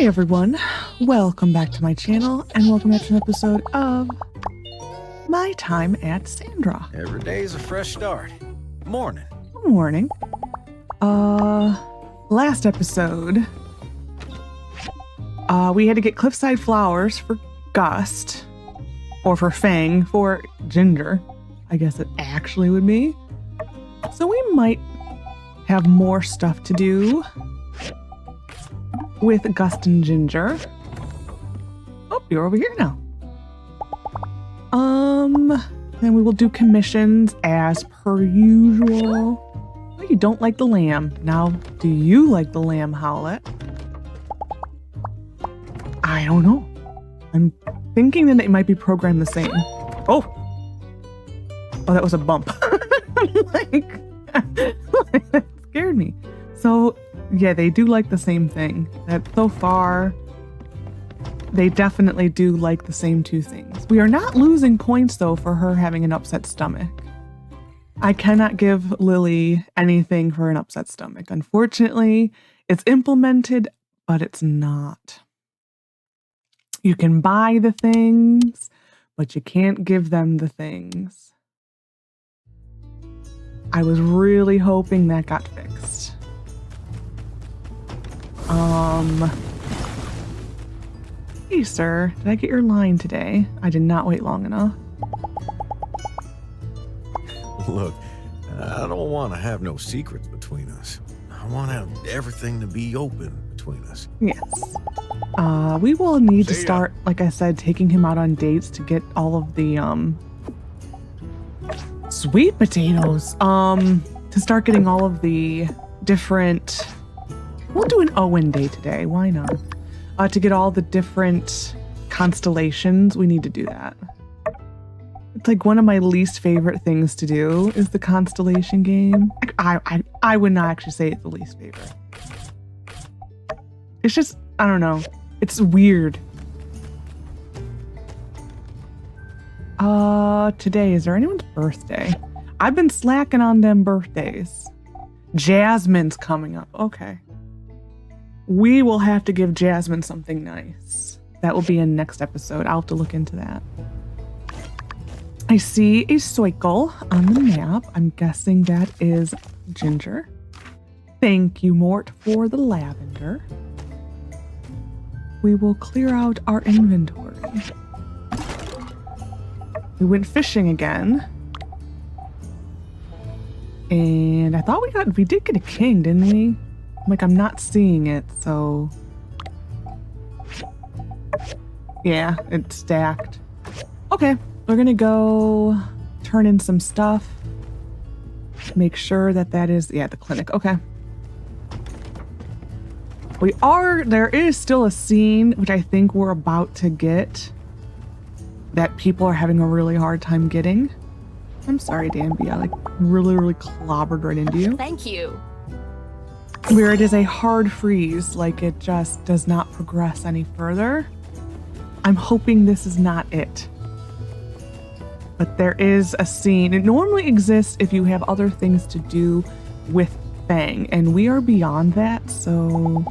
Hi everyone, welcome back to my channel and welcome back to an episode of my time at Sandrock. Every day is a fresh start. Morning. Good morning. Last episode, we had to get cliffside flowers for Gust, or for Fang, for Ginger, I guess it actually would be. So we might have more stuff to do with Gust and Ginger. Oh, you're over here now. Then we will do commissions as per usual. Oh, you don't like the lamb. Now, do you like the lamb, Howlett? I don't know. I'm thinking that it might be programmed the same. Oh, that was a bump. That scared me. So, yeah, they do like the same thing. That so far, they definitely do like the same two things. We are not losing points, though, for her having an upset stomach. I cannot give Lily anything for an upset stomach. Unfortunately, it's implemented, but it's not. You can buy the things, but you can't give them the things. I was really hoping that got fixed. Hey, sir, did I get your line today? I did not wait long enough. Look, I don't want to have no secrets between us. I want everything to be open between us. Yes. We will need to start, like I said, taking him out on dates to get all of the, sweet potatoes. To start getting all of the different... We'll do an Owen day today. Why not? To get all the different constellations, we need to do that. It's like one of my least favorite things to do is the constellation game. I would not actually say it's the least favorite. It's just, I don't know. It's weird. Today, is there anyone's birthday? I've been slacking on them birthdays. Jasmine's coming up. Okay. We will have to give Jasmine something nice. That will be in next episode. I'll have to look into that. I see a circle on the map. I'm guessing that is Ginger. Thank you, Mort, for the lavender. We will clear out our inventory. We went fishing again. And I thought we did get a king, didn't we? Like, I'm not seeing it, so... Yeah, it's stacked. Okay, we're gonna go turn in some stuff. Make sure that is... Yeah, the clinic. Okay. There is still a scene, which I think we're about to get, that people are having a really hard time getting. I'm sorry, Danby. I, like, really clobbered right into you. Thank you. Where it is a hard freeze, like it just does not progress any further. I'm hoping this is not it. But there is a scene. It normally exists if you have other things to do with Fang, and we are beyond that, so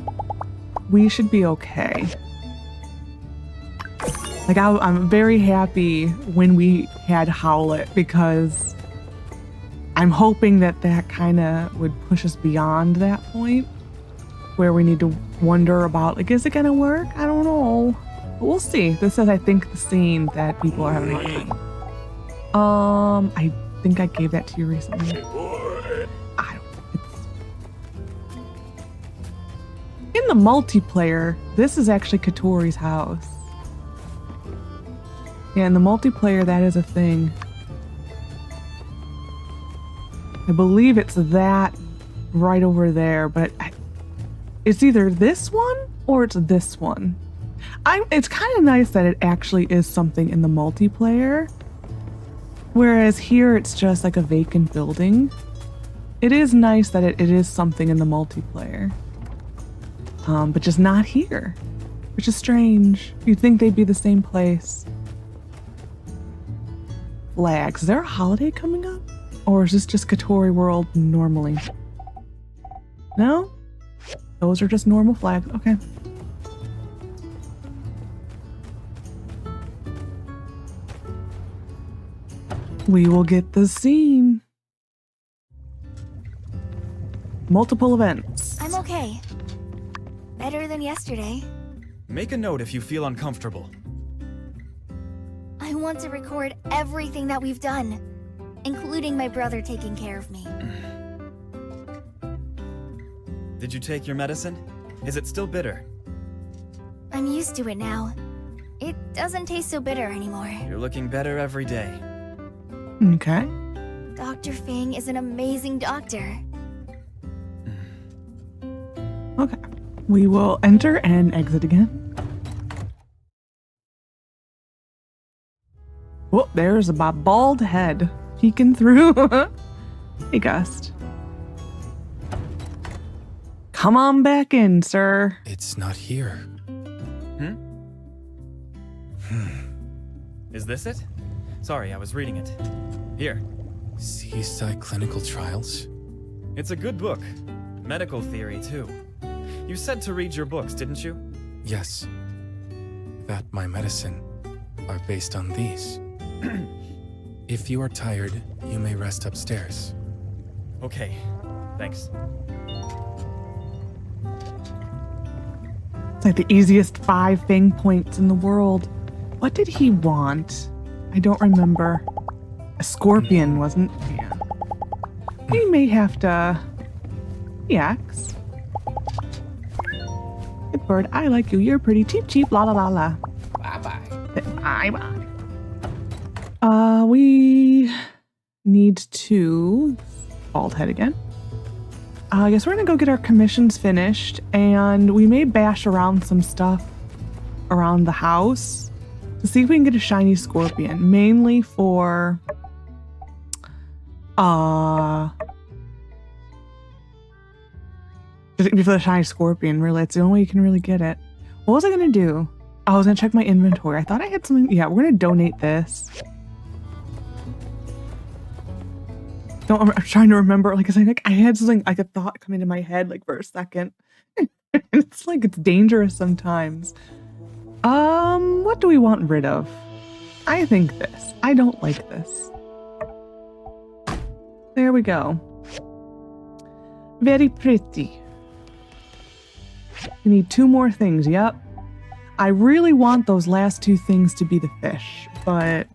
we should be okay. Like, I'm very happy when we had Howlett, because I'm hoping that kind of would push us beyond that point where we need to wonder about, like, is it going to work? I don't know. But we'll see. This is, I think, the scene that people are having a hard time. I think I gave that to you recently. In the multiplayer, this is actually Katori's house. Yeah, in the multiplayer, that is a thing. I believe it's that right over there, but it's either this one or it's this one. It's kind of nice that it actually is something in the multiplayer, whereas here it's just like a vacant building. It is nice that it is something in the multiplayer, but just not here, which is strange. You'd think they'd be the same place. Flags. Is there a holiday coming up? Or is this just Katori World normally? No? Those are just normal flags. Okay. We will get the scene. Multiple events. I'm okay. Better than yesterday. Make a note if you feel uncomfortable. I want to record everything that we've done, including my brother taking care of me. Did you take your medicine? Is it still bitter? I'm used to it now. It doesn't taste so bitter anymore. You're looking better every day. Okay. Dr. Fang is an amazing doctor. Okay. We will enter and exit again. Whoop, there's my bald head peeking through. Hey, Gust. Come on back in, sir. It's not here. Is this it? Sorry, I was reading it. Here. Seaside Clinical Trials? It's a good book. Medical theory, too. You said to read your books, didn't you? Yes. That my medicine are based on these. If you are tired, you may rest upstairs. Okay. Thanks. It's like the easiest 5 Fang points in the world. What did he want? I don't remember. A scorpion, wasn't? Yeah. We may have to. Yaks. Good bird. I like you. You're pretty. Cheep cheep. La la la la. Bye bye. Bye bye. We need to. Bald head again. I guess we're gonna go get our commissions finished, and we may bash around some stuff around the house to see if we can get a shiny scorpion, mainly for for the shiny scorpion. Really, it's the only way you can really get it. What was I gonna do? I was gonna check my inventory. I thought I had something. Yeah, we're gonna donate this. I'm trying to remember, like, 'cause I had something, like a thought come into my head, like, for a second. It's like, it's dangerous sometimes. What do we want rid of? I think this. I don't like this. There we go. Very pretty. We need 2 more things, yep. I really want those last 2 things to be the fish, but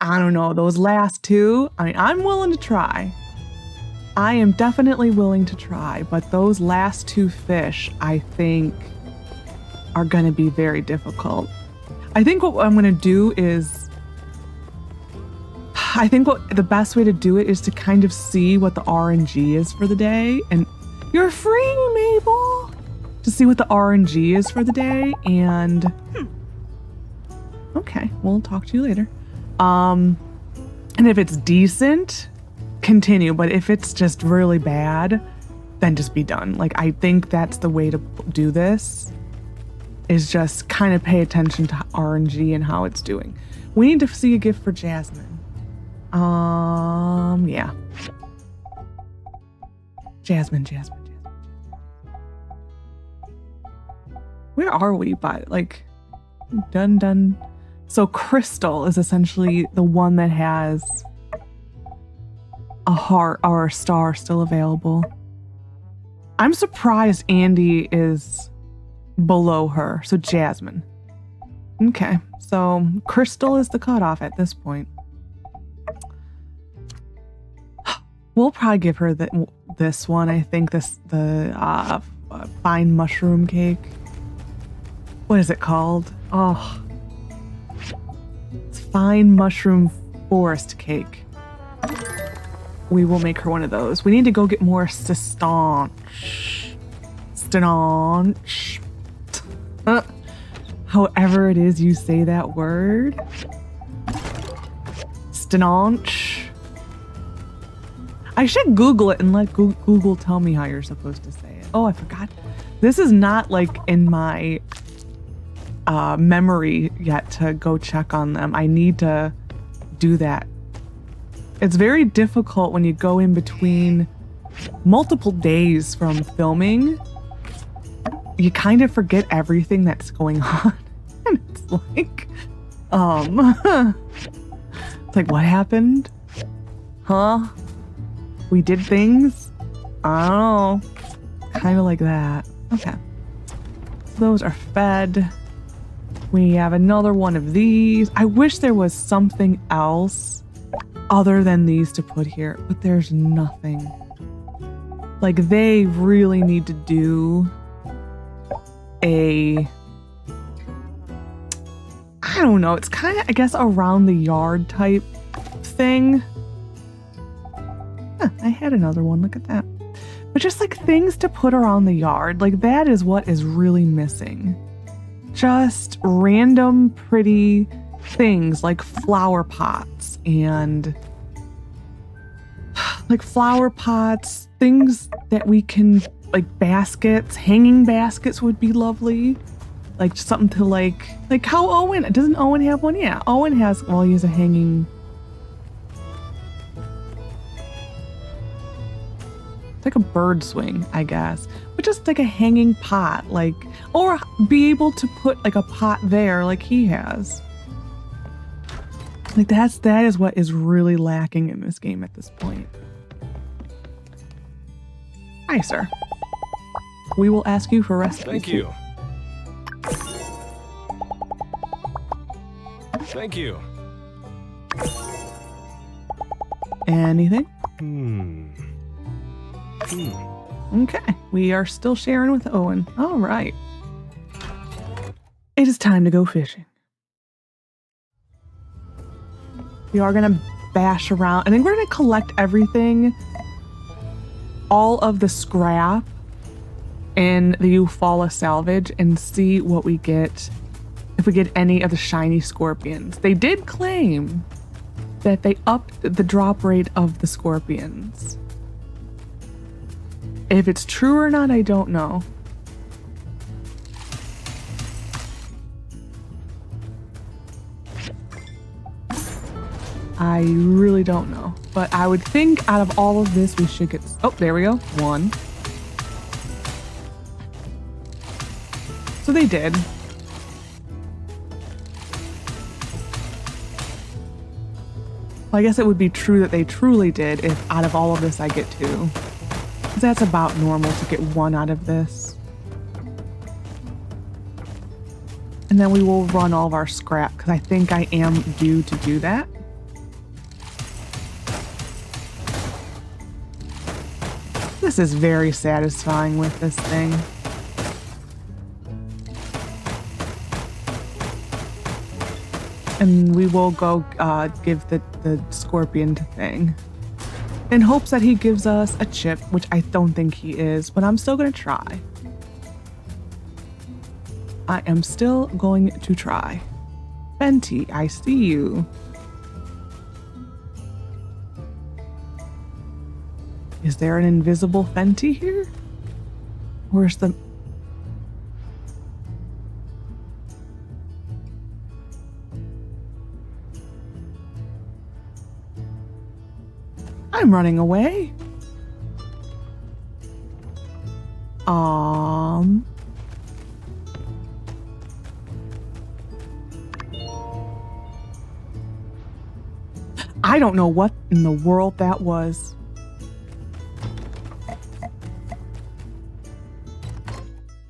I don't know, those last 2, I mean, I'm willing to try. I am definitely willing to try, but those last 2 fish, I think, are going to be very difficult. I think what I'm going to do is, I think what the best way to do it is to kind of see what the RNG is for the day, and you're free, Mabel! To see what the RNG is for the day, and okay, we'll talk to you later. And if it's decent, continue. But if it's just really bad, then just be done. Like, I think that's the way to do this, is just kind of pay attention to RNG and how it's doing. We need to see a gift for Jasmine. Yeah. Jasmine. Where are we? By, like, done. So Crystal is essentially the one that has a heart or a star still available. I'm surprised Andy is below her. So Jasmine. Okay, so Crystal is the cutoff at this point. We'll probably give her this one. I think the fine mushroom cake. What is it called? Oh. Fine mushroom forest cake. We will make her one of those. We need to go get more staunch. However it is you say that word. Staunch. I should Google it and let Google tell me how you're supposed to say it. Oh, I forgot. This is not like in my memory yet to go check on them. I need to do that. It's very difficult when you go in between multiple days from filming. You kind of forget everything that's going on. And it's like, It's like, what happened? Huh? We did things? I don't know. Kind of like that. Okay. So those are fed. We have another one of these. I wish there was something else other than these to put here, but there's nothing. Like, they really need to do a... I don't know. It's kind of, I guess, around the yard type thing. Huh, I had another one. Look at that. But just like things to put around the yard. Like, that is what is really missing. Just random pretty things like flower pots and like flower pots, things that we can, like baskets, hanging baskets would be lovely. Like just something to like how Owen, doesn't Owen have one? Yeah, Owen has, well, he has a hanging. It's like a bird swing, I guess. But just like a hanging pot, like, or be able to put like a pot there like he has. Like that is what is really lacking in this game at this point. Hi, sir. We will ask you for recipes. Thank you. Thank you. Anything? Hmm. Okay, we are still sharing with Owen. All right. It is time to go fishing. We are going to bash around. I think we're going to collect everything, all of the scrap in the Eufaula salvage, and see what we get, if we get any of the shiny scorpions. They did claim that they upped the drop rate of the scorpions. If it's true or not, I don't know. I really don't know. But I would think out of all of this, we should get... Oh, there we go. One. So they did. Well, I guess it would be true that they truly did if out of all of this I get two. That's about normal to get one out of this. And then we will run all of our scrap because I think I am due to do that. This is very satisfying with this thing. And we will go give the scorpion thing. In hopes that he gives us a chip, which I don't think he is, but I'm still going to try. I am still going to try. Fenty, I see you. Is there an invisible Fenty here? Where's the... I'm running away. I don't know what in the world that was.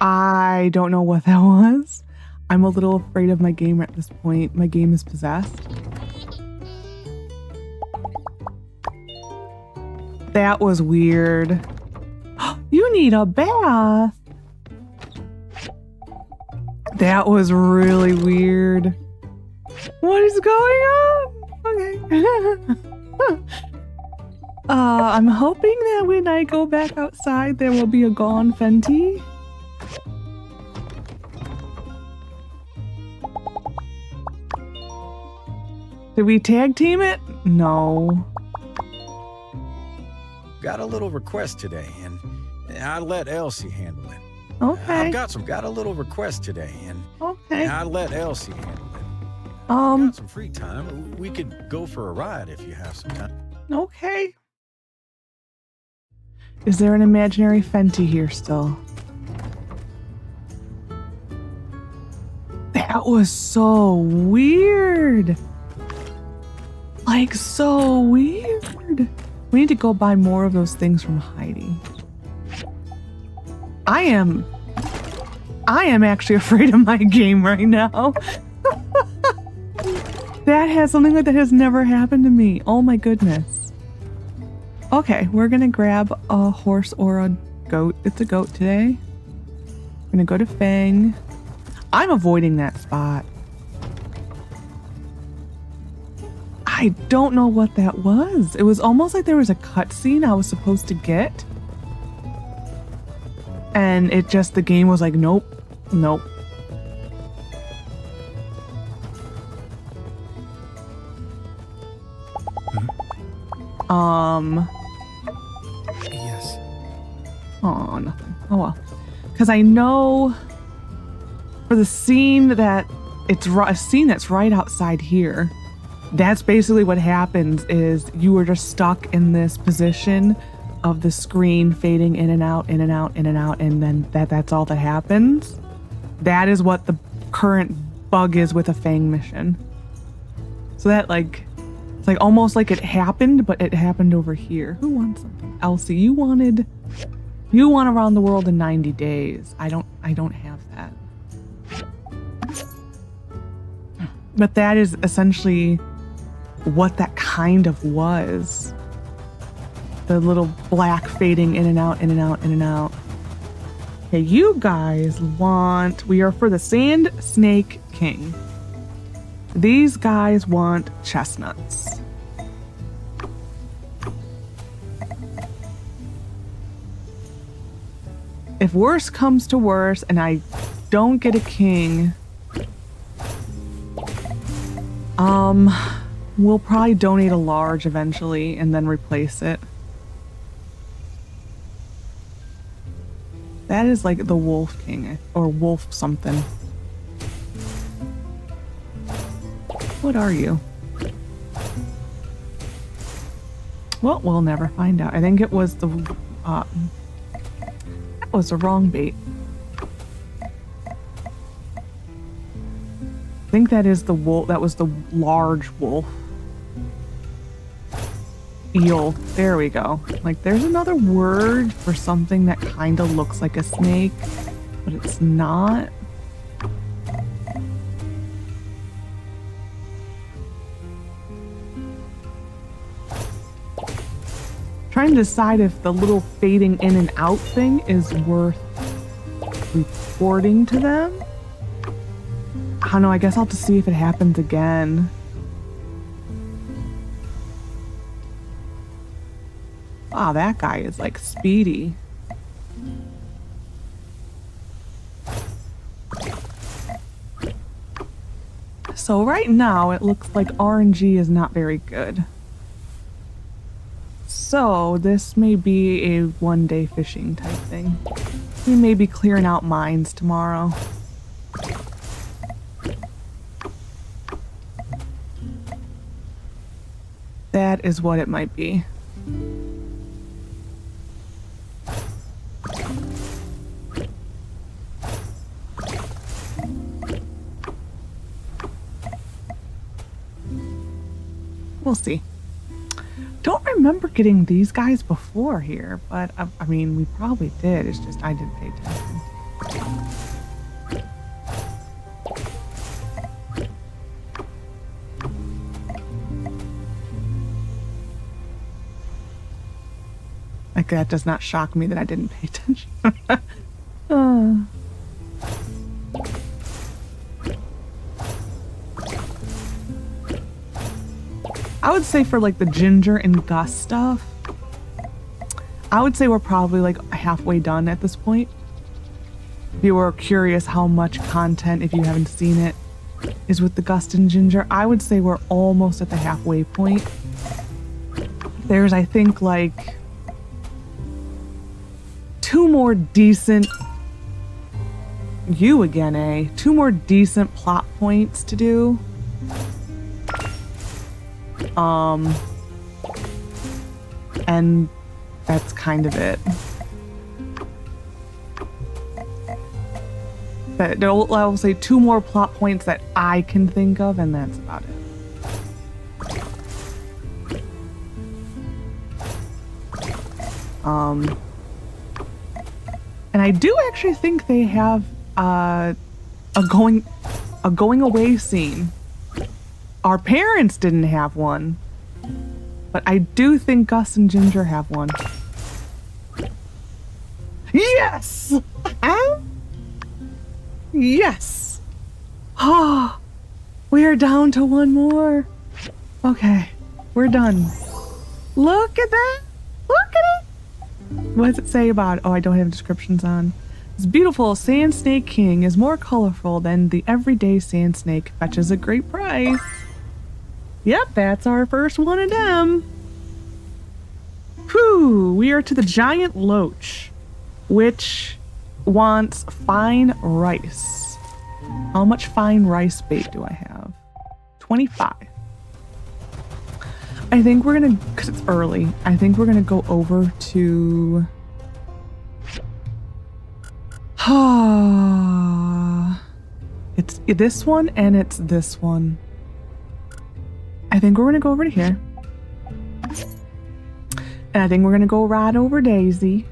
I don't know what that was. I'm a little afraid of my game at this point. My game is possessed. That was weird. You need a bath. That was really weird. What is going on? Okay. I'm hoping that when I go back outside, there will be a gone Fenty. Did we tag team it? No. Got a little request today, and I let Elsie handle it. Okay. Got a little request today, and Okay. I let Elsie handle it. Got some free time. We could go for a ride if you have some time. Okay. Is there an imaginary Fenty here still? That was so weird. like so weird. We need to go buy more of those things from Heidi. I am actually afraid of my game right now. That has something like that has never happened to me. Oh my goodness. Okay, we're gonna grab a horse or a goat. It's a goat today. We're gonna go to Fang. I'm avoiding that spot. I don't know what that was. It was almost like there was a cutscene I was supposed to get. And it just, the game was like, nope, nope. Yes. Oh, nothing. Oh well. Because I know for the scene that it's a scene that's right outside here. That's basically what happens is you were just stuck in this position of the screen fading in and out, in and out, in and out, and then that's all that happens. That is what the current bug is with a Fang mission. So that it's like almost like it happened, but it happened over here. Who wants something? Elsie, you want Around the World in 90 days. I don't have that. But that is essentially what that kind of was. The little black fading in and out, in and out, in and out. Okay, you guys we are for the Sand Snake King. These guys want chestnuts. If worse comes to worse and I don't get a king, we'll probably donate a large eventually and then replace it. That is like the Wolf King or Wolf something. What are you? Well, we'll never find out. I think it was the that was the wrong bait. I think that is the wolf. That was the large wolf. Eel. There we go. Like, there's another word for something that kind of looks like a snake, but it's not. Trying to decide if the little fading in and out thing is worth reporting to them. I don't know, I guess I'll have to see if it happens again. Wow, that guy is like speedy. So right now it looks like RNG is not very good. So this may be a one-day fishing type thing. We may be clearing out mines tomorrow. That is what it might be. We'll see. Don't remember getting these guys before here, but I mean, we probably did. It's just I didn't pay attention. Like, that does not shock me that I didn't pay attention. I would say for like the Ginger and Gust stuff, I would say we're probably like halfway done at this point. If you were curious how much content, if you haven't seen it, is with the Gust and Ginger, I would say we're almost at the halfway point. There's, I think, like 2 more decent, you again, eh? 2 more decent plot points to do. And that's kind of it. But I will say 2 more plot points that I can think of, and that's about it. And I do actually think they have a going away scene. Our parents didn't have one, but I do think Gus and Ginger have one. Yes! Yes! Ah, we are down to one more. Okay, we're done. Look at that! Look at it! What does it say about it? Oh, I don't have descriptions on. This beautiful sand snake king is more colorful than the everyday sand snake, fetches a great price. Yep, that's our first one of them. Whew, we are to the Giant Loach, which wants fine rice. How much fine rice bait do I have? 25. I think we're gonna, because it's early, I think we're gonna go over to... it's this one and it's this one. I think we're gonna go over to here. And I think we're gonna go right over Daisy.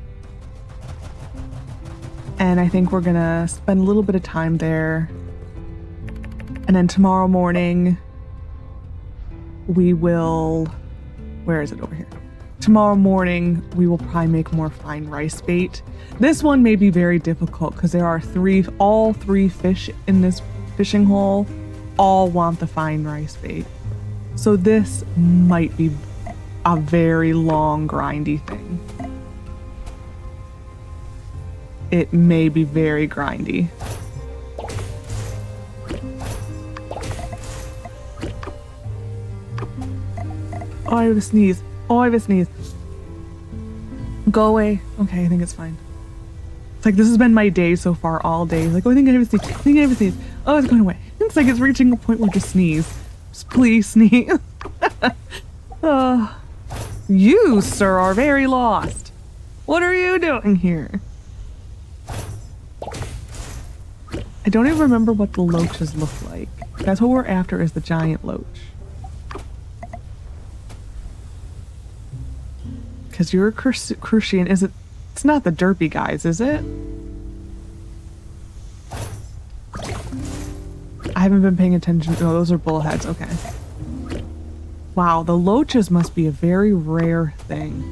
And I think we're gonna spend a little bit of time there. And then tomorrow morning, we will, where is it over here? Tomorrow morning, we will probably make more fine rice bait. This one may be very difficult because there are all three fish in this fishing hole all want the fine rice bait. So this might be a very long, grindy thing. It may be very grindy. Oh, I have a sneeze. Oh, I have a sneeze. Go away. Okay, I think it's fine. It's like this has been my day so far, all day. Like, oh, I think I have a sneeze. I think I have a sneeze. Oh, it's going away. It's like it's reaching a point where just sneeze. Just please sneeze. You, sir, are very lost. What are you doing here? I don't even remember what the loaches look like. That's what we're after, is the giant loach. Because you're a crucian. Is it? It's not the derpy guys, is it? I haven't been paying attention. Oh, those are bullheads. Okay. Wow, the loaches must be a very rare thing.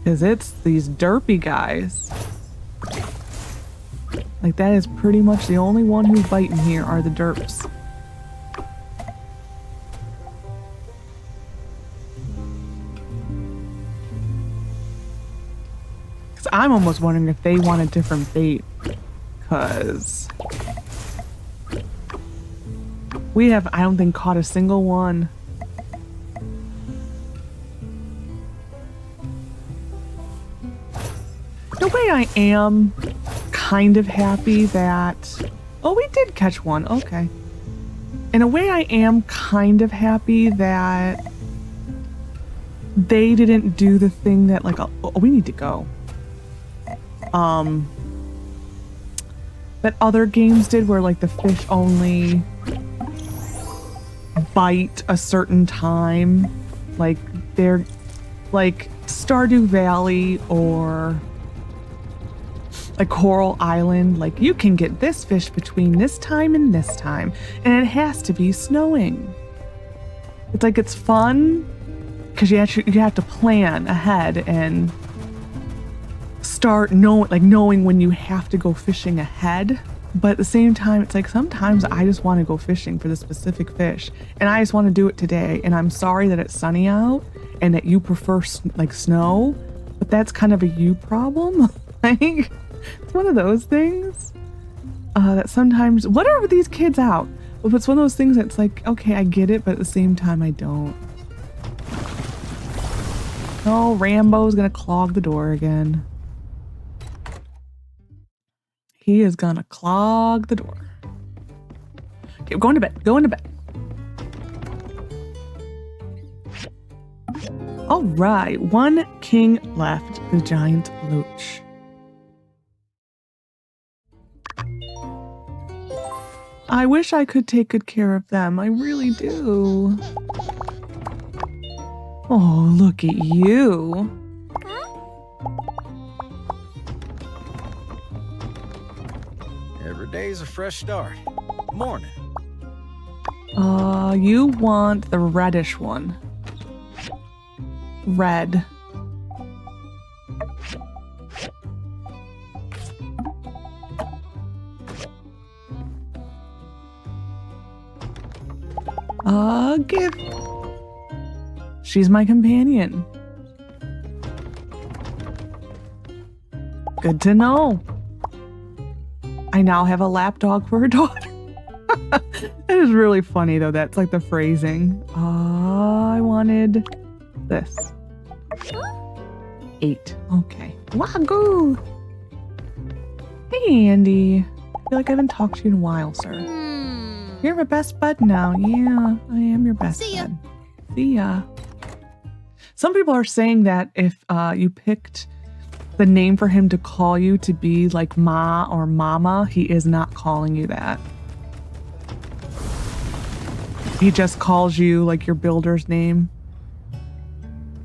Because it's these derpy guys. Like, that is pretty much the only one who's biting here are the derps. Because I'm almost wondering if they want a different bait. Because we have, I don't think, caught a single one. The way I am kind of happy that... Oh, we did catch one. Okay. In a way, I am kind of happy that they didn't do the thing that, like, oh, we need to go. That other games did where, like, the fish only bite a certain time. Like, they're, like, Stardew Valley or... like Coral Island, like you can get this fish between this time and this time, and it has to be snowing. It's like it's fun because you have to plan ahead and start knowing when you have to go fishing ahead. But at the same time, it's like sometimes I just want to go fishing for the specific fish, and I just want to do it today. And I'm sorry that it's sunny out and that you prefer like snow, but that's kind of a you problem. Like. It's one of those things that sometimes, what are these kids out? If it's one of those things that's like, okay, I get it, but at the same time, I don't. Oh, Rambo's gonna clog the door again. He is gonna clog the door. Okay, going to bed. Going to bed. All right, one king left, the giant loach. I wish I could take good care of them. I really do. Oh, look at you. Every day's a fresh start. Morning. You want the reddish one. Red. Give. She's my companion. Good to know. I now have a lapdog for a daughter. That is really funny, though. That's like the phrasing. I wanted this. 8. Okay. Wagoo! Hey, Andy. I feel like I haven't talked to you in a while, sir. You're my best bud now. Yeah, I am your best See ya. bud. See ya. Some people are saying that if you picked the name for him to call you to be like Ma or Mama, he is not calling you that. He just calls you like your builder's name.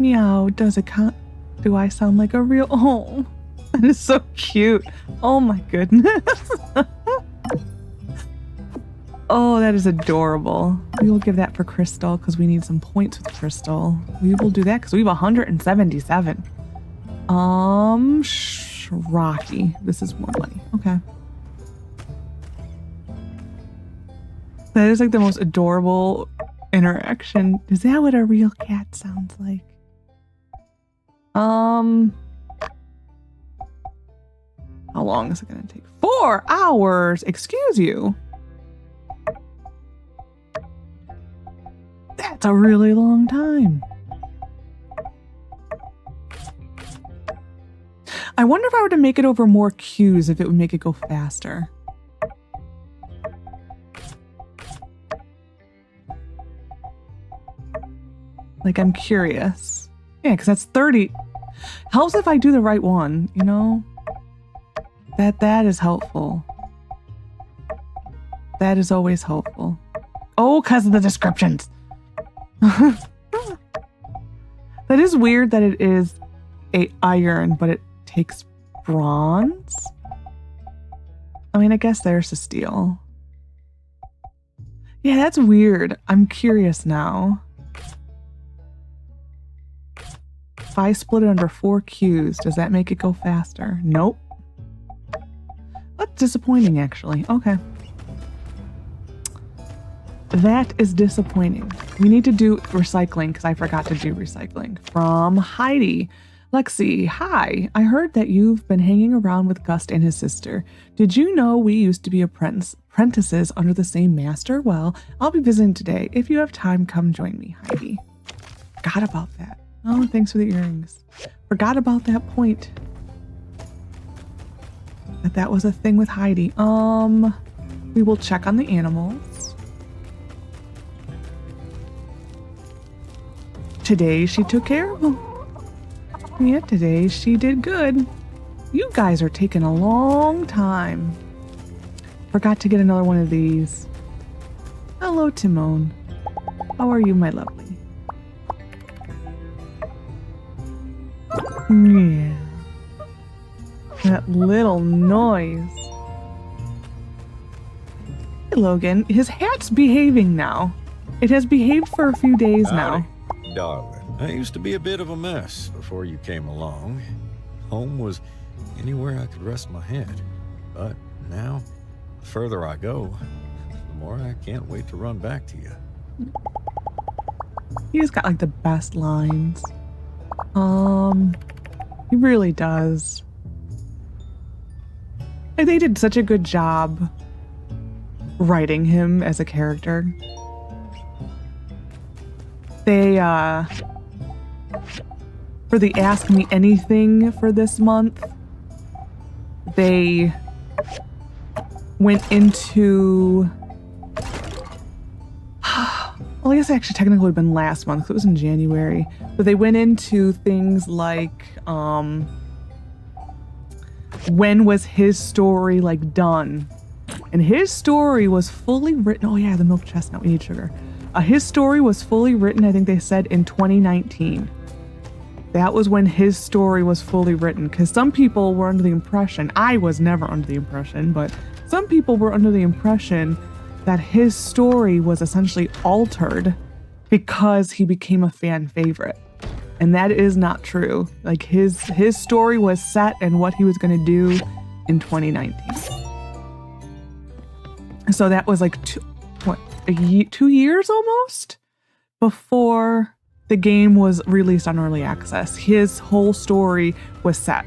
Meow, does it count? Do I sound like a real... Oh, that is so cute. Oh my goodness. Oh, that is adorable. We will give that for Crystal because we need some points with Crystal. We will do that because we have 177. Rocky. This is more money. Okay. That is like the most adorable interaction. Is that what a real cat sounds like? How long is it going to take? 4 hours! Excuse you. That's a really long time. I wonder if I were to make it over more queues, if it would make it go faster. Like, I'm curious. Yeah, because that's 30. Helps if I do the right one, you know? That is helpful. That is always helpful. Oh, because of the descriptions. That is weird that it is a iron, but it takes bronze. I mean, I guess there's a steel. Yeah, that's weird. I'm curious now. If I split it under 4 queues, does that make it go faster? Nope. That's disappointing, actually. Okay. That is disappointing. We need to do recycling because I forgot to do recycling. From Heidi. Lexi, hi. I heard that you've been hanging around with Gust and his sister. Did you know we used to be apprentices under the same master? Well, I'll be visiting today. If you have time, come join me, Heidi. Forgot about that. Oh, thanks for the earrings. Forgot about that point. That was a thing with Heidi. We will check on the animals. Today she took care of them. Yeah, today she did good. You guys are taking a long time. Forgot to get another one of these. Hello, Timon. How are you, my lovely? Yeah. That little noise. Hey, Logan. His hat's behaving now. It has behaved for a few days now. Darling, I used to be a bit of a mess before you came along. Home was anywhere I could rest my head. But now, the further I go, the more I can't wait to run back to you. He's got like the best lines. He really does. Like, they did such a good job writing him as a character. They, for the Ask Me Anything for this month, they went into, well, I guess it actually technically would have been last month because it was in January, but they went into things like, when was his story like done? And his story was fully written. Oh yeah, the milk chestnut, we need sugar. His story was fully written, I think they said, in 2019. That was when his story was fully written, because some people were under the impression, I was never under the impression, but some people were under the impression that his story was essentially altered because he became a fan favorite. And that is not true. Like his story was set and what he was going to do in 2019. So that was like 2 years almost before the game was released on early access. His whole story was set.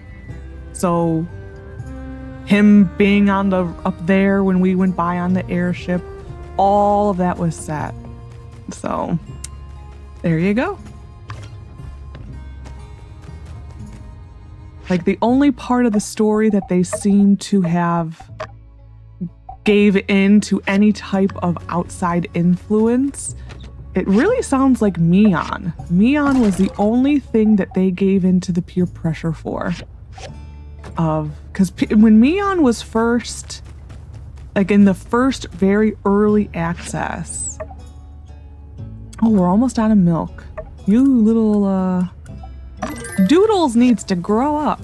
So him being on the up there when we went by on the airship, all of that was set. So there you go. Like the only part of the story that they seem to have gave in to any type of outside influence, it really sounds like Mion. Mion was the only thing that they gave into the peer pressure for. Because when Mion was first, like in the first very early access. Oh, we're almost out of milk. You little Doodles needs to grow up.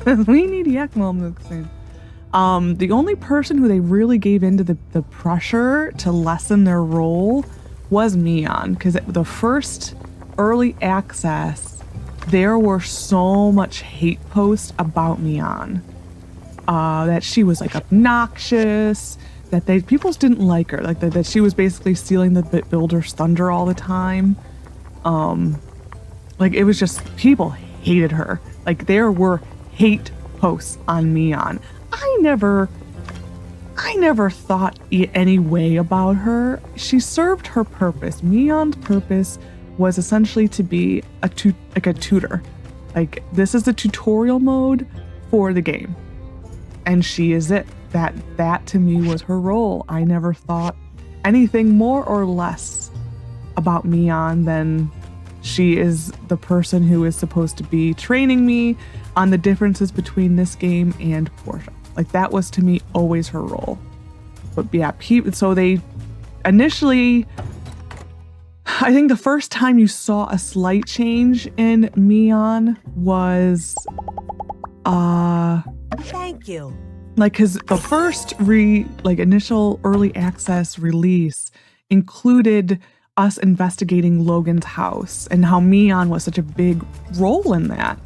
We need Yakmo milk soon. The only person who they really gave into the pressure to lessen their role was Mion, because the first early access, there were so much hate posts about Mion. That she was like obnoxious, that people just didn't like her, like that she was basically stealing the builder's thunder all the time. Like it was just, people hated her. Like there were hate posts on Mion. I never thought any way about her. She served her purpose. Mion's purpose was essentially to be a tutor. Like this is the tutorial mode for the game. And she is it. That to me was her role. I never thought anything more or less about Mion than she is the person who is supposed to be training me on the differences between this game and Portia. Like that was to me always her role. But yeah, so they initially, I think the first time you saw a slight change in Mion was Thank you. Like, cause the first initial early access release included us investigating Logan's house and how Mion was such a big role in that.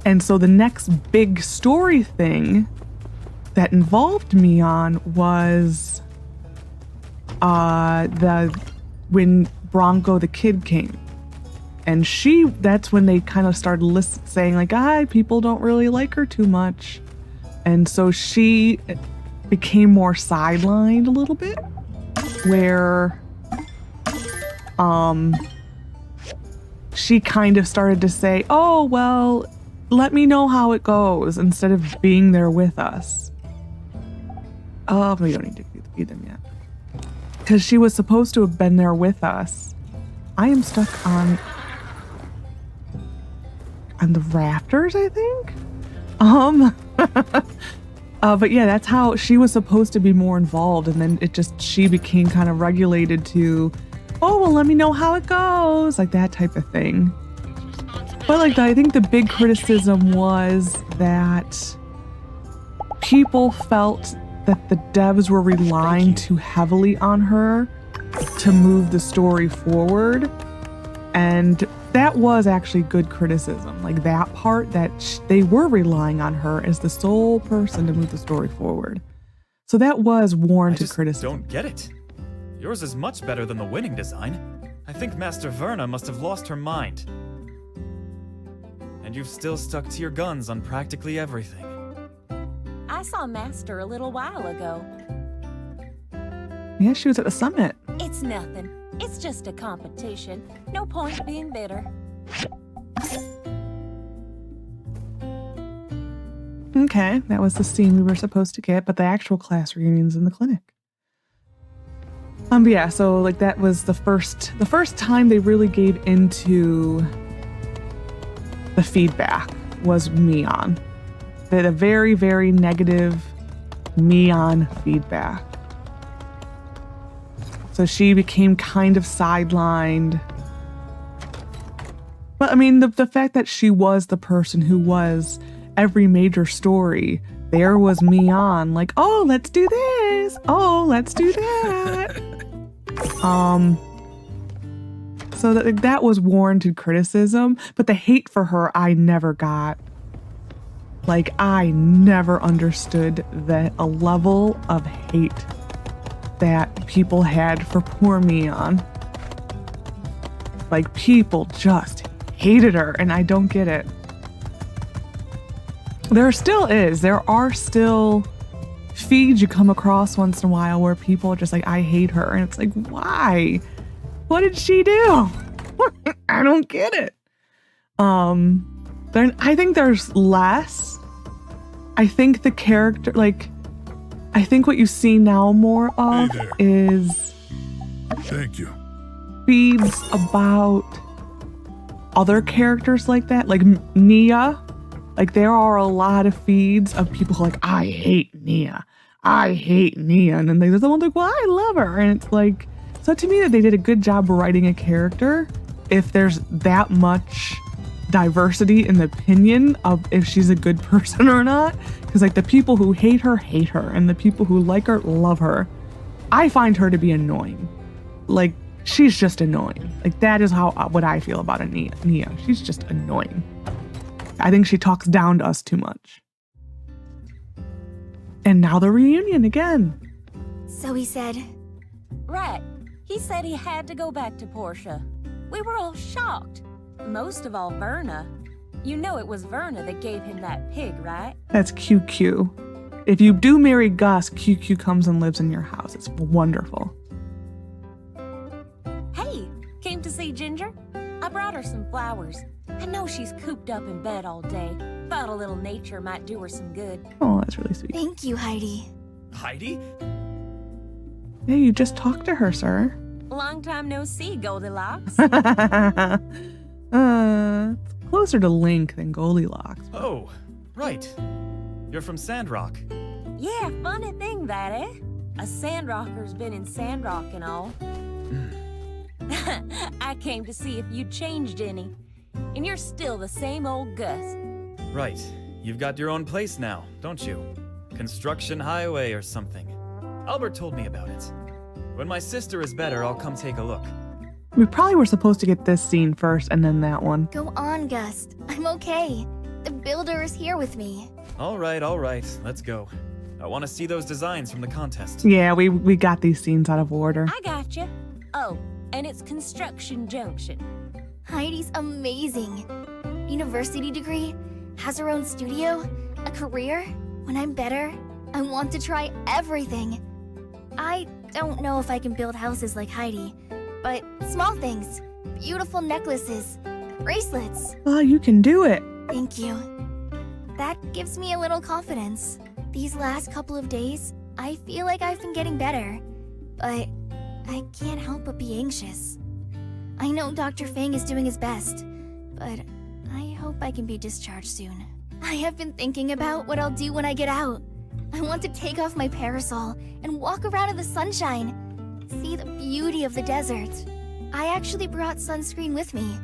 And so the next big story thing that involved Mion was when Bronco the kid came. And that's when they kind of started saying like, people don't really like her too much. And so she became more sidelined a little bit, where she kind of started to say, oh, well, let me know how it goes, instead of being there with us. Oh, we don't need to feed them yet. Because she was supposed to have been there with us. I am stuck on the rafters, I think? But yeah, that's how she was supposed to be more involved, and then she became kind of regulated to, oh, well, let me know how it goes, like that type of thing. But I think the big criticism was that people felt that the devs were relying too heavily on her to move the story forward, and that was actually good criticism. Like that part, that they were relying on her as the sole person to move the story forward. So that was warranted criticism. Don't get it. Yours is much better than the winning design. I think Master Verna must have lost her mind. And you've still stuck to your guns on practically everything. I saw Master a little while ago. Yeah, she was at the summit. It's nothing. It's just a competition. No point being bitter. Okay, that was the scene we were supposed to get, but the actual class reunion's in the clinic. But yeah, so that was the first time they really gave into the feedback was Mion. They had a very, very negative Mion feedback. So she became kind of sidelined. But I mean, the fact that she was the person who was every major story, there was Mian, like, oh, let's do this. Oh, let's do that. So that was warranted criticism, but the hate for her, I never got. Like, I never understood that a level of hate that people had for poor Mian. Like, people just hated her, and I don't get it. There are still feeds you come across once in a while where people are just like, I hate her. And it's like, why? What did she do? I don't get it. Then I think there's less. I think the character, like, I think what you see now more of is Thank you. feeds about other characters like that, like Nia. Like, there are a lot of feeds of people who are like, I hate Nia. I hate Nia. And then there's the one like, well, I love her. And it's like, so to me that they did a good job writing a character if there's that much diversity in the opinion of if she's a good person or not. Because like the people who hate her, and the people who like her, love her. I find her to be annoying. Like, she's just annoying. Like, that is what I feel about Nia. She's just annoying. I think she talks down to us too much. And now the reunion again. So he said, Right. He said he had to go back to Portia. We were all shocked. Most of all, Verna. You know it was Verna that gave him that pig, right? That's QQ. If you do marry Gus, QQ comes and lives in your house. It's wonderful. Hey, came to see Ginger? I brought her some flowers. I know she's cooped up in bed all day. Thought a little nature might do her some good. Oh, that's really sweet. thank you, Heidi. Heidi? Yeah, you just talked to her, sir. Long time no see, Goldilocks. It's closer to Link than Goldilocks. Oh, right. You're from Sandrock. Yeah, funny thing that, eh? A Sandrocker's been in Sandrock and all. I came to see if you'd changed any. And you're still the same old Gust. Right. You've got your own place now, don't you? Construction highway or something. Albert told me about it. When my sister is better, I'll come take a look. We probably were supposed to get this scene first and then that one. Go on, Gust. I'm okay. The builder is here with me. All right, let's go. I want to see those designs from the contest. Yeah, we got these scenes out of order. I gotcha. Oh, and it's Construction Junction. Heidi's amazing. University degree, has her own studio, a career. When I'm better, I want to try everything. I don't know if I can build houses like Heidi, but small things, beautiful necklaces, bracelets. Oh, you can do it. Thank you. That gives me a little confidence. These last couple of days, I feel like I've been getting better, but I can't help but be anxious. I know Dr. Fang is doing his best, but I hope I can be discharged soon. I have been thinking about what I'll do when I get out. I want to take off my parasol and walk around in the sunshine, see the beauty of the desert. I actually brought sunscreen with me,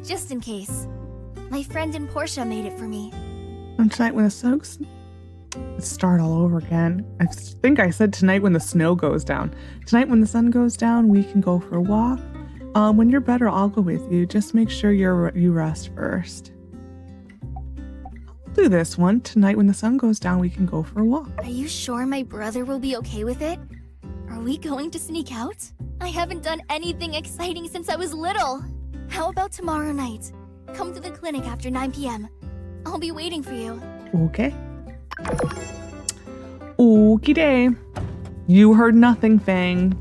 just in case. My friend in Portia made it for me. And tonight when the sun goes... Let's start all over again. I think I said tonight when the snow goes down. Tonight when the sun goes down, we can go for a walk. When you're better, I'll go with you. Just make sure you rest first. I'll do this one. Tonight when the sun goes down, we can go for a walk. Are you sure my brother will be okay with it? Are we going to sneak out? I haven't done anything exciting since I was little. How about tomorrow night? Come to the clinic after 9 p.m. I'll be waiting for you. Okay. Okie day. You heard nothing, Fang.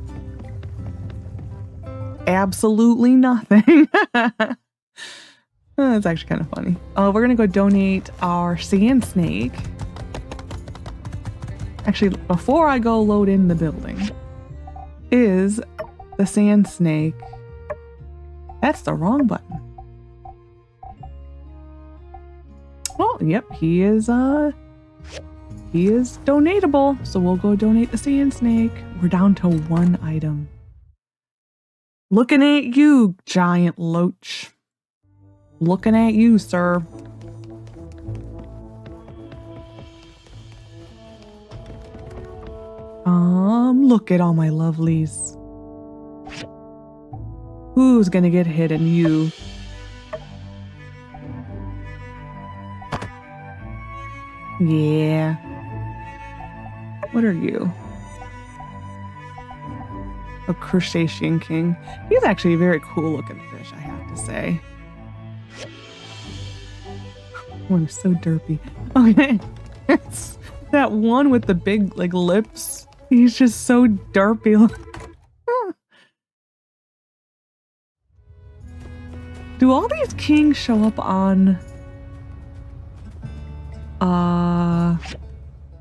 Absolutely nothing. That's actually kind of funny. We're gonna go donate our sand snake. Actually, before I go load in the building, is the sand snake. That's the wrong button. Oh, yep, he is donatable. So we'll go donate the sand snake. We're down to one item. Looking at you, Giant Loach. Looking at you, sir. Look at all my lovelies. Who's gonna get hidden? You. Yeah. What are you? A crustacean king. He's actually a very cool looking fish, I have to say. Oh, I'm so derpy. Okay. It's that one with the big like lips. He's just so derpy. Do all these kings show up on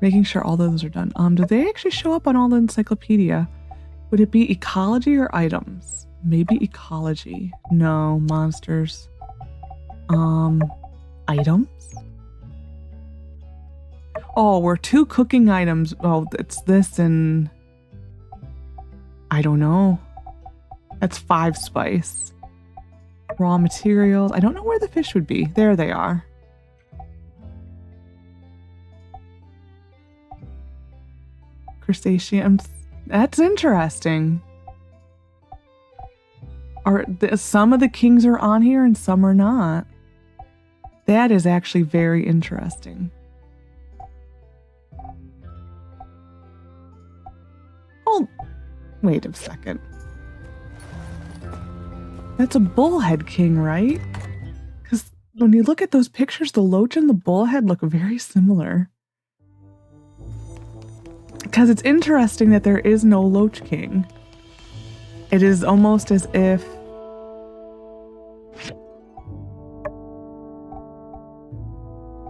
making sure all those are done? Do they actually show up on all the encyclopedia? Would it be ecology or items? Maybe ecology. No, monsters. Items? Oh, we're 2 cooking items. Oh, it's this and I don't know. That's 5 spice. Raw materials. I don't know where the fish would be. There they are. Crustaceans. That's interesting. Some of the kings are on here and some are not. That is actually very interesting. Oh, wait a second. That's a bullhead king, right? Because when you look at those pictures, the loach and the bullhead look very similar. Because it's interesting that there is no loach king. It is almost as if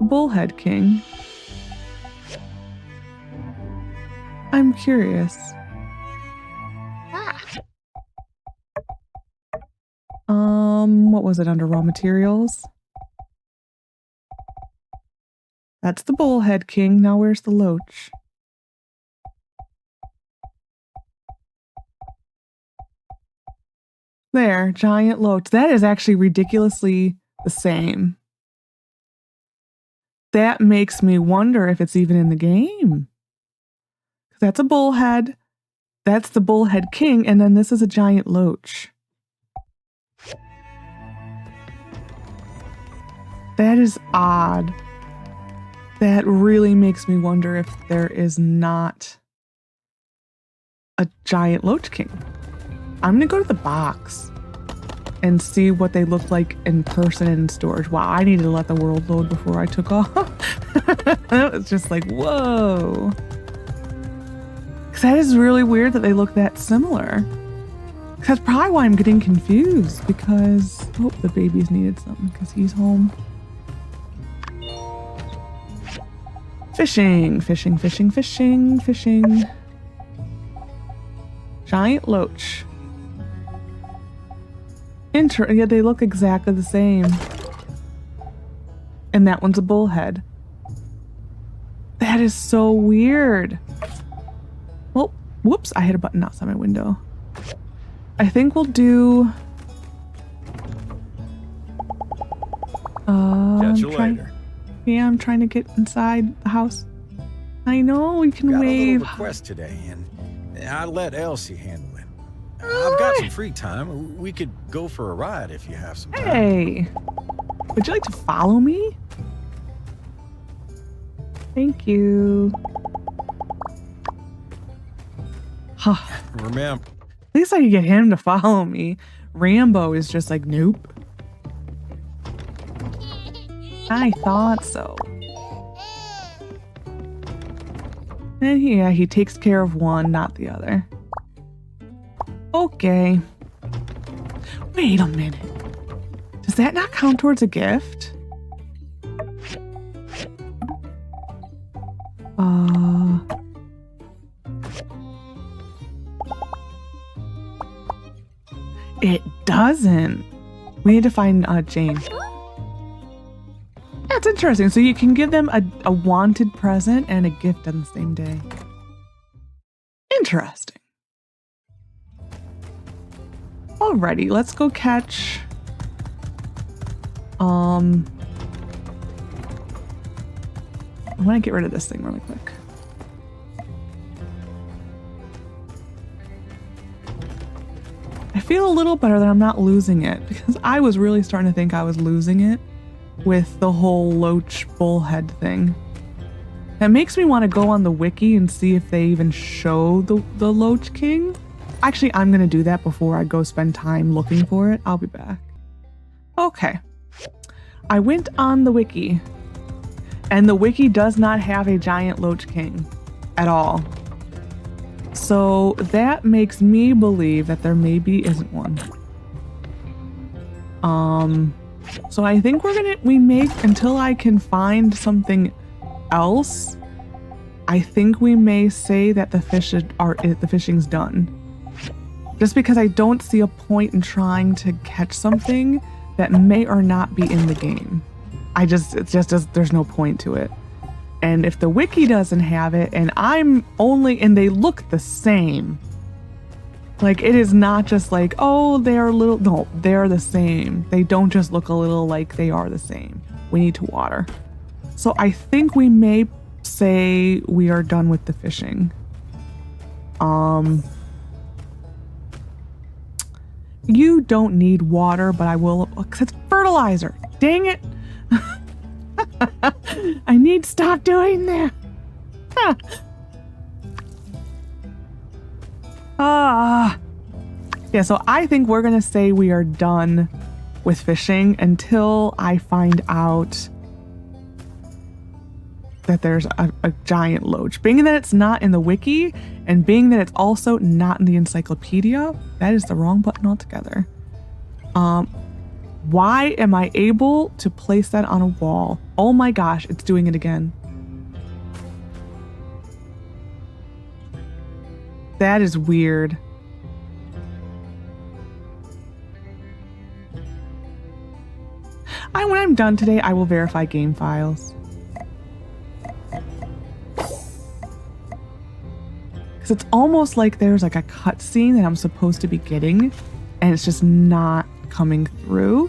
bullhead king. I'm curious. What was it under raw materials? That's the bullhead king. Now where's the loach? There, giant loach. That is actually ridiculously the same. That makes me wonder if it's even in the game. That's a bullhead. That's the bullhead king, and then this is a giant loach. That is odd. That really makes me wonder if there is not a giant loach king. I'm gonna go to the box and see what they look like in person in storage. Wow, I needed to let the world load before I took off. That was just like, whoa. Because that is really weird that they look that similar. That's probably why I'm getting confused, because, oh, the baby's needed something because he's home. Fishing, fishing, fishing, fishing, fishing. Giant loach. Yeah, they look exactly the same. And that one's a bullhead. That is so weird. Well, whoops, I hit a button outside my window. I think we'll do... Catch you later. Yeah, I'm trying to get inside the house. I know, we can Got wave. a little request today, and I let Elsie handle it. I've got some free time. We could go for a ride if you have some time. Hey, would you like to follow me? Thank you. Remember, At least I can get him to follow me. Rambo is just like, nope. I thought so. And yeah, he takes care of one, not the other. Okay. Wait a minute. Does that not count towards a gift? It doesn't. We need to find Jane. That's interesting. So you can give them a wanted present and a gift on the same day. Alrighty, let's go catch. I want to get rid of this thing really quick. I feel a little better that I'm not losing it because I was really starting to think I was losing it with the whole loach bullhead thing. That makes me want to go on the wiki and see if they even show the Loach King. Actually, I'm going to do that before I go spend time looking for it. I'll be back. Okay. I went on the wiki, and the wiki does not have a Giant Loach King at all. So that makes me believe that there maybe isn't one. So I think we may, until I can find something else, I think we may say that the fishing's done. Just because I don't see a point in trying to catch something that may or not be in the game. There's no point to it. And if the wiki doesn't have it, and they look the same. Like, it is not just like, oh, no, they're the same. They don't just look a little like they are the same. We need to water. So I think we may say we are done with the fishing. You don't need water, but I will, because it's fertilizer. Dang it. I need to stop doing that. Yeah, so I think we're going to say we are done with fishing until I find out that there's a giant loach. Being that it's not in the wiki, and being that it's also not in the encyclopedia, that is the wrong button altogether. Why am I able to place that on a wall? Oh my gosh, it's doing it again. That is weird. When I'm done today, I will verify game files. Because it's almost like there's like a cutscene that I'm supposed to be getting, and it's just not coming through.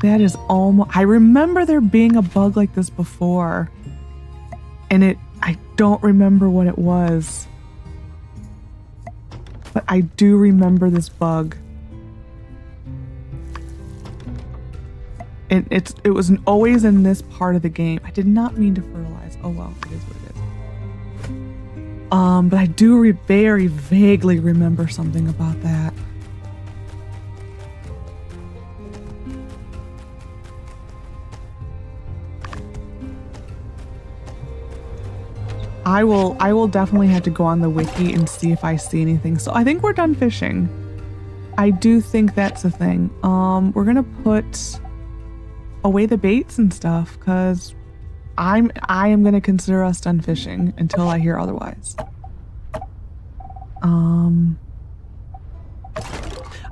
That is almost... I remember there being a bug like this before, and I don't remember what it was. But I do remember this bug. And it was always in this part of the game. I did not mean to fertilize. Oh well, it is what it is. But I do very vaguely remember something about that. I will definitely have to go on the wiki and see if I see anything. So I think we're done fishing. I do think that's a thing. We're gonna put away the baits and stuff because I am gonna consider us done fishing until I hear otherwise.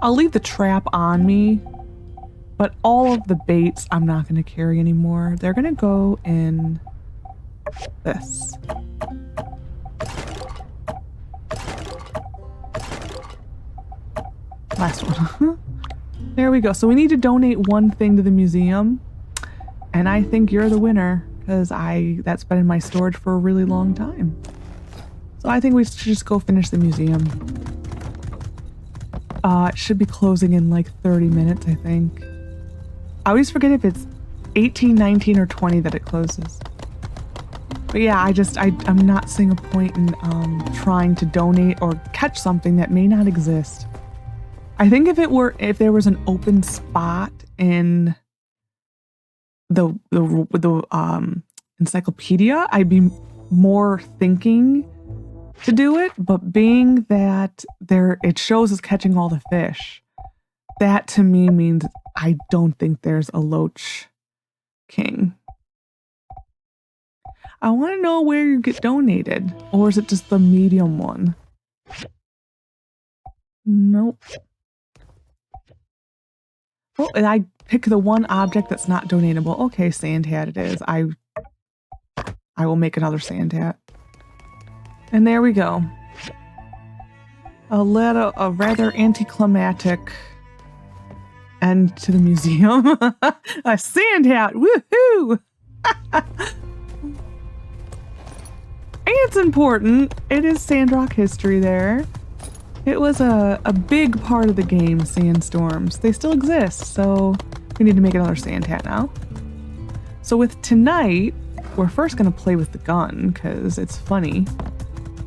I'll leave the trap on me, but all of the baits I'm not gonna carry anymore. They're gonna go in this. Last one. There we go. So we need to donate one thing to the museum, and I think you're the winner because that's been in my storage for a really long time. So I think we should just go finish the museum. It should be closing in like 30 minutes, I think. I always forget if it's 18, 19, or 20 that it closes. But yeah, I'm not seeing a point in trying to donate or catch something that may not exist. I think if there was an open spot in the encyclopedia, I'd be more thinking to do it. But being that it shows us catching all the fish, that to me means I don't think there's a Loach King. I want to know where you get donated, or is it just the medium one? Nope. Oh, and I pick the one object that's not donatable. Okay, sand hat it is. I will make another sand hat. And there we go. a rather anticlimactic end to the museum. A sand hat, woohoo! And it's important. It is Sandrock history there. It was a big part of the game, sandstorms. They still exist, so we need to make another sand hat now. So with tonight, we're first going to play with the gun because it's funny.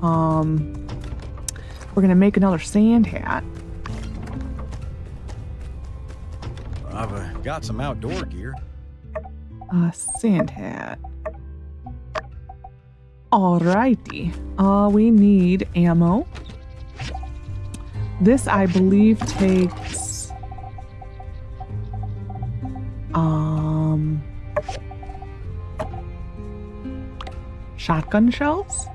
We're going to make another sand hat. I've got some outdoor gear. Sand hat. Alrighty. We need ammo. This, I believe, takes... shotgun shells?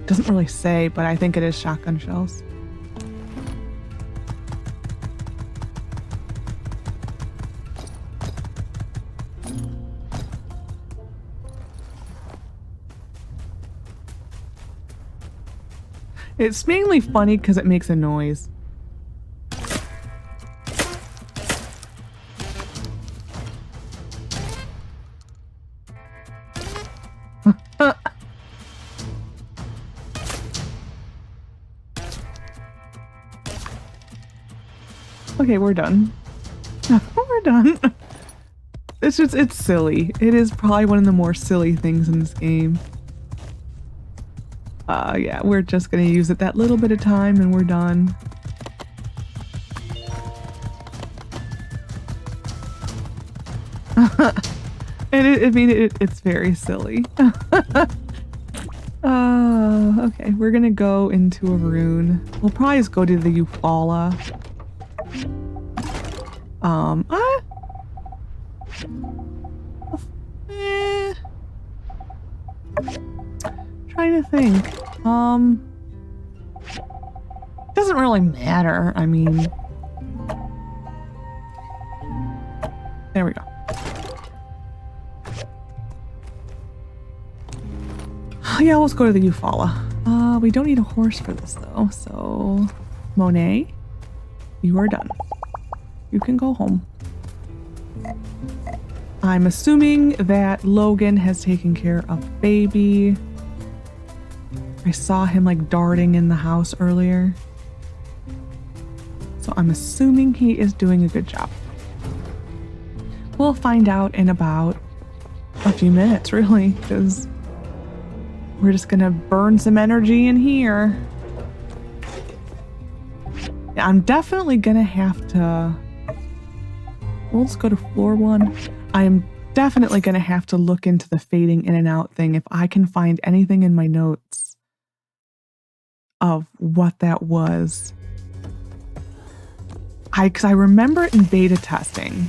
Doesn't really say, but I think it is shotgun shells. It's mainly funny because it makes a noise. Okay, we're done. We're done. It's silly. It is probably one of the more silly things in this game. Yeah, we're just gonna use it that little bit of time and we're done. It's very silly. Okay, we're gonna go into a rune. We'll probably just go to the Eufaula. Trying to think. Doesn't really matter. I mean, there we go. Yeah, let's go to the Eufaula. We don't need a horse for this though, so Monet, you are done. You can go home. I'm assuming that Logan has taken care of baby. I saw him like darting in the house earlier. So I'm assuming he is doing a good job. We'll find out in about a few minutes, really, because we're just gonna burn some energy in here. Yeah, I'm definitely gonna have to... Well, let's go to floor 1. I am definitely gonna have to look into the fading in and out thing if I can find anything in my notes of what that was. Because I remember it in beta testing.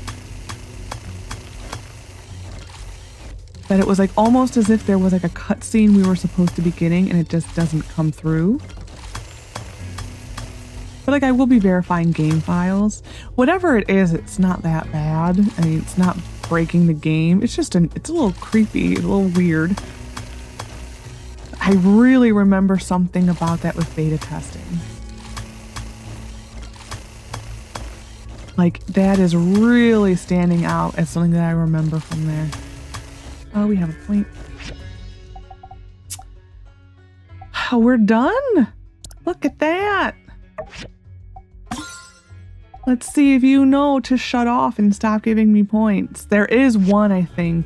That it was like almost as if there was like a cutscene we were supposed to be getting and it just doesn't come through. But like I will be verifying game files. Whatever it is, it's not that bad. I mean, it's not breaking the game. It's just it's a little creepy, a little weird. I really remember something about that with beta testing. Like that is really standing out as something that I remember from there. Oh, we have a point. Oh, we're done. Look at that. Let's see if you know to shut off and stop giving me points. There is one, I think,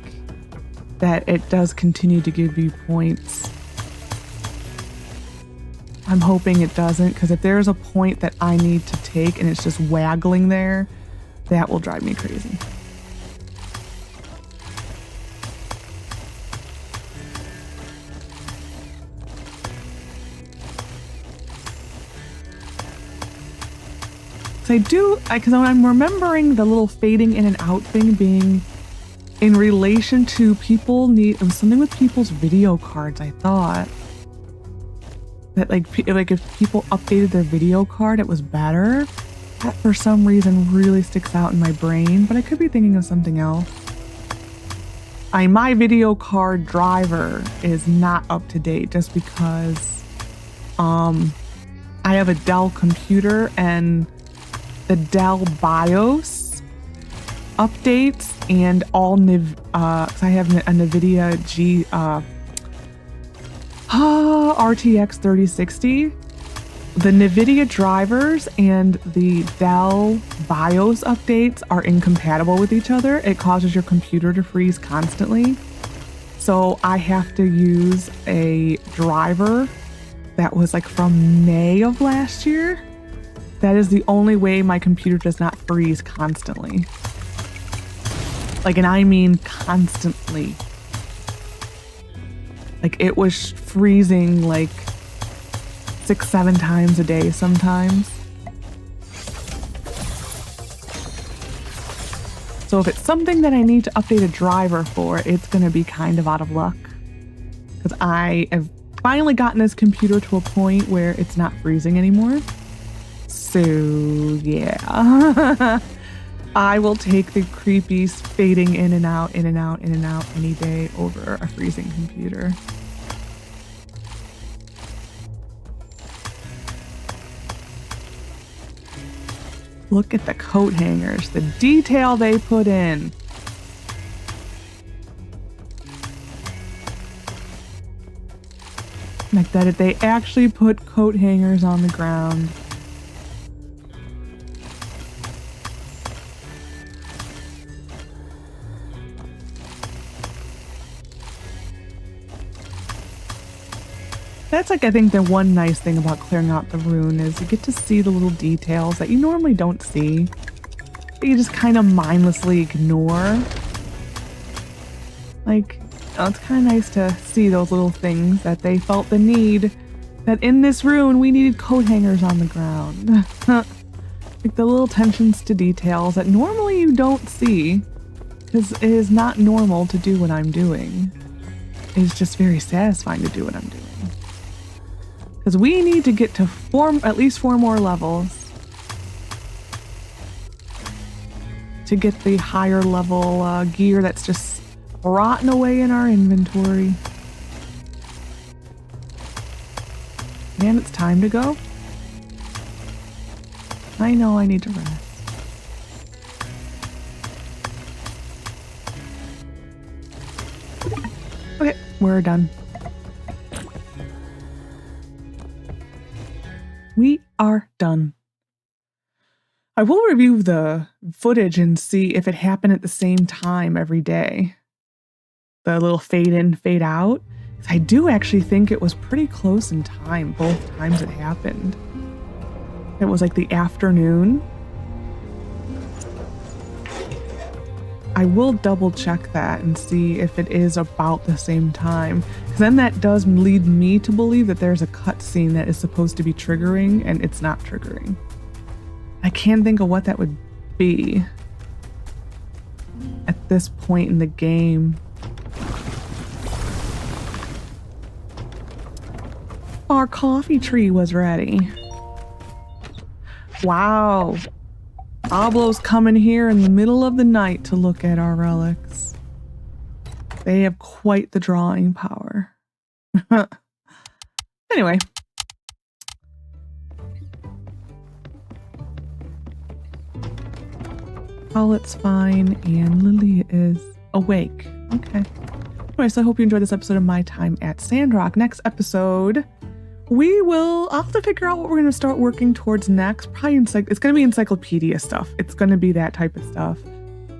that it does continue to give you points. I'm hoping it doesn't, because if there's a point that I need to take and it's just waggling there, that will drive me crazy. Because I'm remembering the little fading in and out thing being in relation to it was something with people's video cards, I thought. That like if people updated their video card, it was better. That for some reason really sticks out in my brain, but I could be thinking of something else. my video card driver is not up to date just because I have a Dell computer and the Dell BIOS updates and all I have a NVIDIA RTX 3060. The NVIDIA drivers and the Dell BIOS updates are incompatible with each other. It causes your computer to freeze constantly. So I have to use a driver that was like from May of last year. That is the only way my computer does not freeze constantly. Like, and I mean constantly. Like, it was freezing like 6-7 times a day sometimes. So if it's something that I need to update a driver for, it's going to be kind of out of luck. Because I have finally gotten this computer to a point where it's not freezing anymore. So, yeah. I will take the creepy fading in and out any day over a freezing computer. Look at the coat hangers, the detail they put in. Like that, they actually put coat hangers on the ground. That's like, I think the one nice thing about clearing out the rune is you get to see the little details that you normally don't see. That you just kind of mindlessly ignore. Like, it's kind of nice to see those little things that they felt the need. That in this rune, we needed coat hangers on the ground. Like the little attentions to details that normally you don't see. Because it is not normal to do what I'm doing. It's just very satisfying to do what I'm doing. Because we need to get to at least 4 more levels to get the higher level gear that's just rotting away in our inventory. And it's time to go. I know I need to rest. Okay, we're done. We are done. I will review the footage and see if it happened at the same time every day. The little fade in, fade out. I do actually think it was pretty close in time, both times it happened. It was like the afternoon. I will double check that and see if it is about the same time. Because then that does lead me to believe that there's a cutscene that is supposed to be triggering and it's not triggering. I can't think of what that would be at this point in the game. Our coffee tree was ready. Wow. Pablo's coming here in the middle of the night to look at our relics. They have quite the drawing power. Anyway. Paulette's fine and Lily is awake. Okay. Anyway, so I hope you enjoyed this episode of My Time at Sandrock. Next episode, I'll have to figure out what we're going to start working towards next. Probably it's going to be encyclopedia stuff. It's going to be that type of stuff.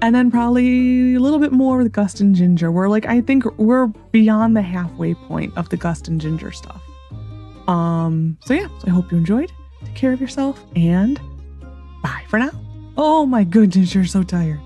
And then probably a little bit more with Gust and Ginger. I think we're beyond the halfway point of the Gust and Ginger stuff. So yeah, so I hope you enjoyed. Take care of yourself and bye for now. Oh my goodness, you're so tired.